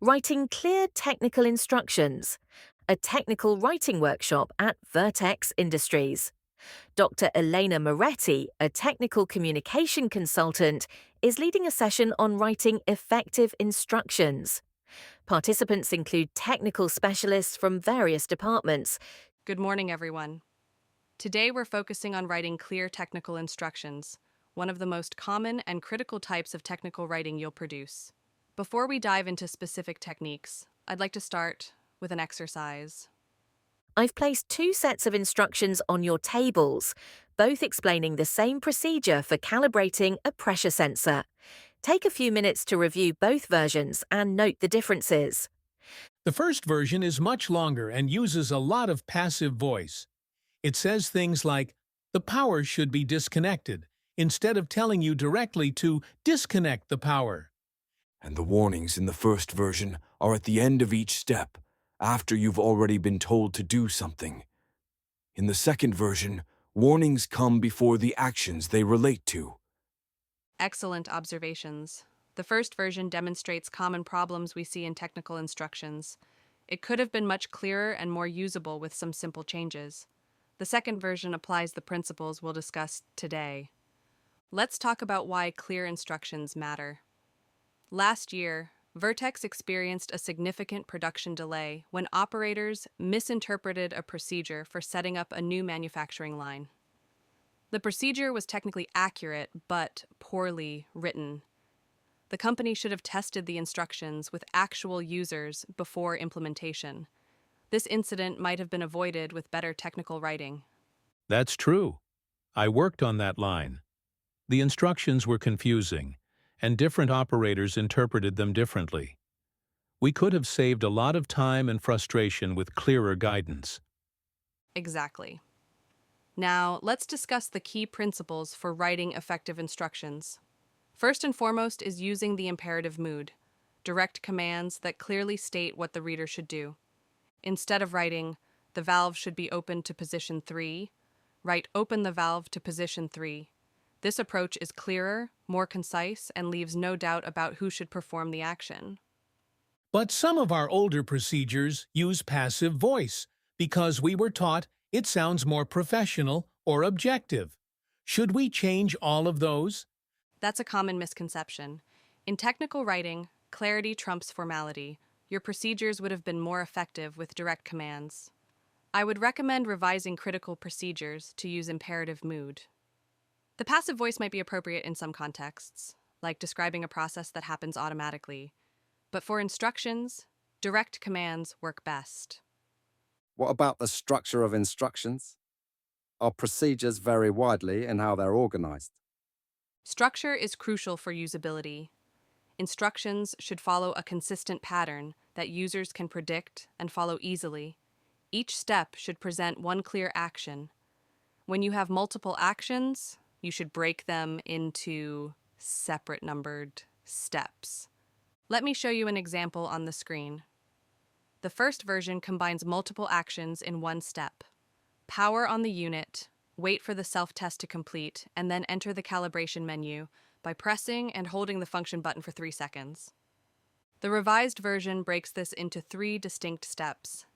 Writing clear technical instructions, a technical writing workshop at Vertex Industries. Dr. Elena Moretti, a technical communication consultant, is leading a session on writing effective instructions. Participants include technical specialists from various departments. Good morning, everyone. Today we're focusing on writing clear technical instructions, one of the most common and critical types of technical writing you'll produce. Before we dive into specific techniques, I'd like to start with an exercise. I've placed two sets of instructions on your tables, both explaining the same procedure for calibrating a pressure sensor. Take a few minutes to review both versions and note the differences. The first version is much longer and uses a lot of passive voice. It says things like, "The power should be disconnected," instead of telling you directly to disconnect the power. And the warnings in the first version are at the end of each step, after you've already been told to do something. In the second version, warnings come before the actions they relate to. Excellent observations. The first version demonstrates common problems we see in technical instructions. It could have been much clearer and more usable with some simple changes. The second version applies the principles we'll discuss today. Let's talk about why clear instructions matter. Last year, Vertex experienced a significant production delay when operators misinterpreted a procedure for setting up a new manufacturing line. The procedure was technically accurate, but poorly written. The company should have tested the instructions with actual users before implementation. This incident might have been avoided with better technical writing. That's true. I worked on that line. The instructions were confusing, and different operators interpreted them differently. We could have saved a lot of time and frustration with clearer guidance. Exactly. Now, let's discuss the key principles for writing effective instructions. First and foremost is using the imperative mood, direct commands that clearly state what the reader should do. Instead of writing, "The valve should be open to position 3, write "open the valve to position 3. This approach is clearer, more concise, and leaves no doubt about who should perform the action. But some of our older procedures use passive voice because we were taught it sounds more professional or objective. Should we change all of those? That's a common misconception. In technical writing, clarity trumps formality. Your procedures would have been more effective with direct commands. I would recommend revising critical procedures to use imperative mood. The passive voice might be appropriate in some contexts, like describing a process that happens automatically. But for instructions, direct commands work best. What about the structure of instructions? Our procedures vary widely in how they're organized. Structure is crucial for usability. Instructions should follow a consistent pattern that users can predict and follow easily. Each step should present one clear action. When you have multiple actions, you should break them into separate numbered steps. Let me show you an example on the screen. The first version combines multiple actions in one step. Power on the unit, wait for the self-test to complete, and then enter the calibration menu by pressing and holding the function button for 3 seconds. The revised version breaks this into 3 distinct steps.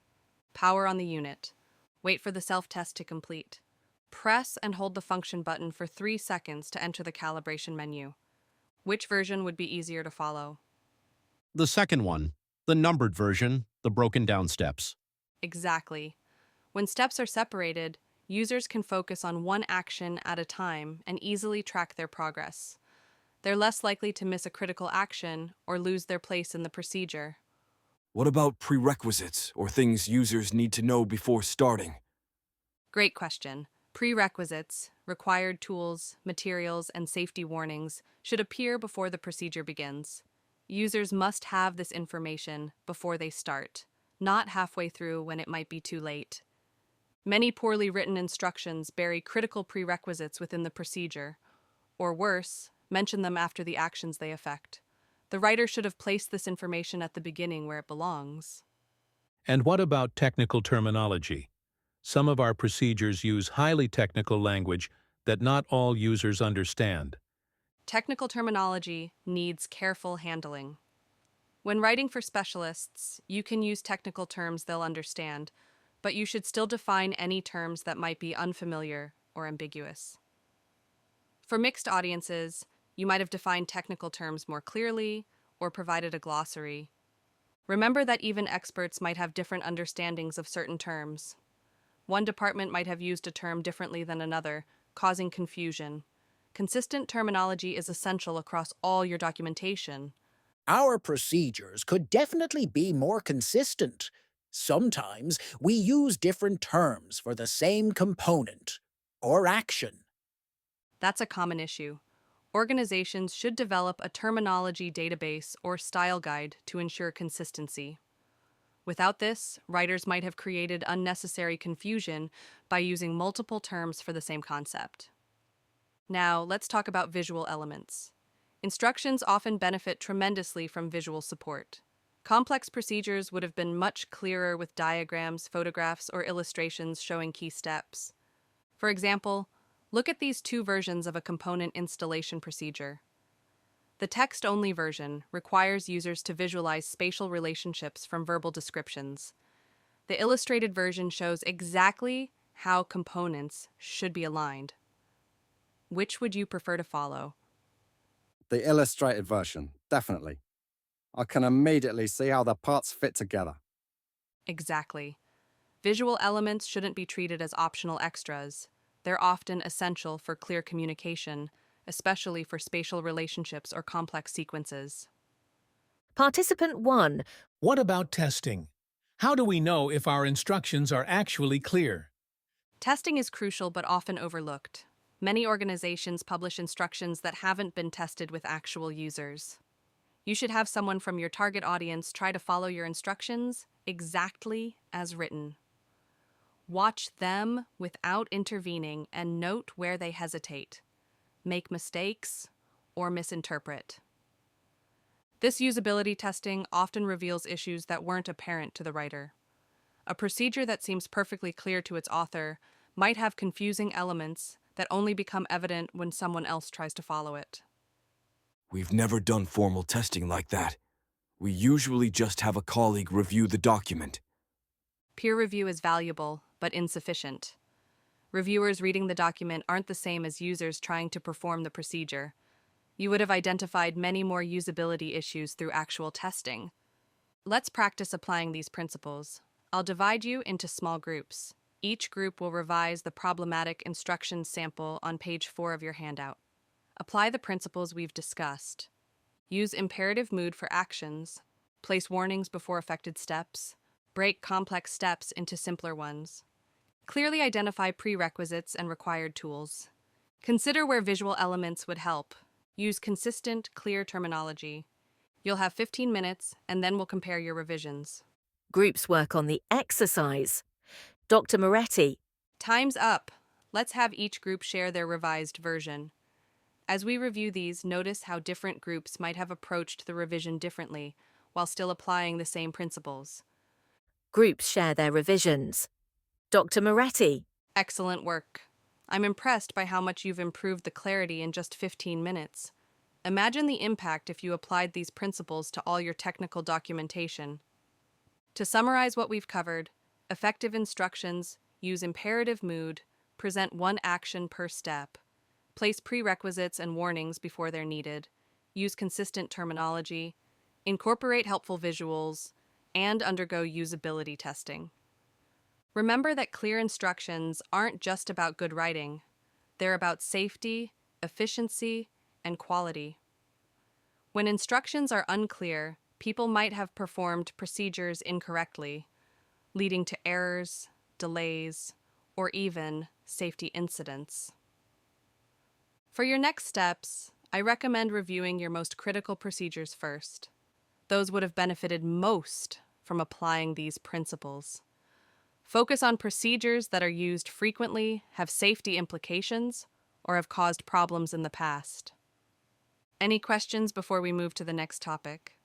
Power on the unit, wait for the self-test to complete. Press and hold the function button for 3 seconds to enter the calibration menu. Which version would be easier to follow? The second one, the numbered version, the broken down steps. Exactly. When steps are separated, users can focus on one action at a time and easily track their progress. They're less likely to miss a critical action or lose their place in the procedure. What about prerequisites or things users need to know before starting? Great question. Prerequisites, required tools, materials, and safety warnings should appear before the procedure begins. Users must have this information before they start, not halfway through when it might be too late. Many poorly written instructions bury critical prerequisites within the procedure, or worse, mention them after the actions they affect. The writer should have placed this information at the beginning where it belongs. And what about technical terminology? Some of our procedures use highly technical language that not all users understand. Technical terminology needs careful handling. When writing for specialists, you can use technical terms they'll understand, but you should still define any terms that might be unfamiliar or ambiguous. For mixed audiences, you might have defined technical terms more clearly or provided a glossary. Remember that even experts might have different understandings of certain terms. One department might have used a term differently than another, causing confusion. Consistent terminology is essential across all your documentation. Our procedures could definitely be more consistent. Sometimes we use different terms for the same component or action. That's a common issue. Organizations should develop a terminology database or style guide to ensure consistency. Without this, writers might have created unnecessary confusion by using multiple terms for the same concept. Now, let's talk about visual elements. Instructions often benefit tremendously from visual support. Complex procedures would have been much clearer with diagrams, photographs, or illustrations showing key steps. For example, look at these two versions of a component installation procedure. The text-only version requires users to visualize spatial relationships from verbal descriptions. The illustrated version shows exactly how components should be aligned. Which would you prefer to follow? The illustrated version, definitely. I can immediately see how the parts fit together. Exactly. Visual elements shouldn't be treated as optional extras. They're often essential for clear communication, especially for spatial relationships or complex sequences. Participant 1. What about testing? How do we know if our instructions are actually clear? Testing is crucial but often overlooked. Many organizations publish instructions that haven't been tested with actual users. You should have someone from your target audience try to follow your instructions exactly as written. Watch them without intervening and note where they hesitate, make mistakes, or misinterpret. This usability testing often reveals issues that weren't apparent to the writer. A procedure that seems perfectly clear to its author might have confusing elements that only become evident when someone else tries to follow it. We've never done formal testing like that. We usually just have a colleague review the document. Peer review is valuable, but insufficient. Reviewers reading the document aren't the same as users trying to perform the procedure. You would have identified many more usability issues through actual testing. Let's practice applying these principles. I'll divide you into small groups. Each group will revise the problematic instructions sample on page 4 of your handout. Apply the principles we've discussed. Use imperative mood for actions. Place warnings before affected steps. Break complex steps into simpler ones. Clearly identify prerequisites and required tools. Consider where visual elements would help. Use consistent, clear terminology. You'll have 15 minutes, and then we'll compare your revisions. Groups work on the exercise. Dr. Moretti. Time's up. Let's have each group share their revised version. As we review these, notice how different groups might have approached the revision differently while still applying the same principles. Groups share their revisions. Dr. Moretti. Excellent work. I'm impressed by how much you've improved the clarity in just 15 minutes. Imagine the impact if you applied these principles to all your technical documentation. To summarize what we've covered, effective instructions use imperative mood, present one action per step, place prerequisites and warnings before they're needed, use consistent terminology, incorporate helpful visuals, and undergo usability testing. Remember that clear instructions aren't just about good writing. They're about safety, efficiency, and quality. When instructions are unclear, people might have performed procedures incorrectly, leading to errors, delays, or even safety incidents. For your next steps, I recommend reviewing your most critical procedures first. Those would have benefited most from applying these principles. Focus on procedures that are used frequently, have safety implications, or have caused problems in the past. Any questions before we move to the next topic?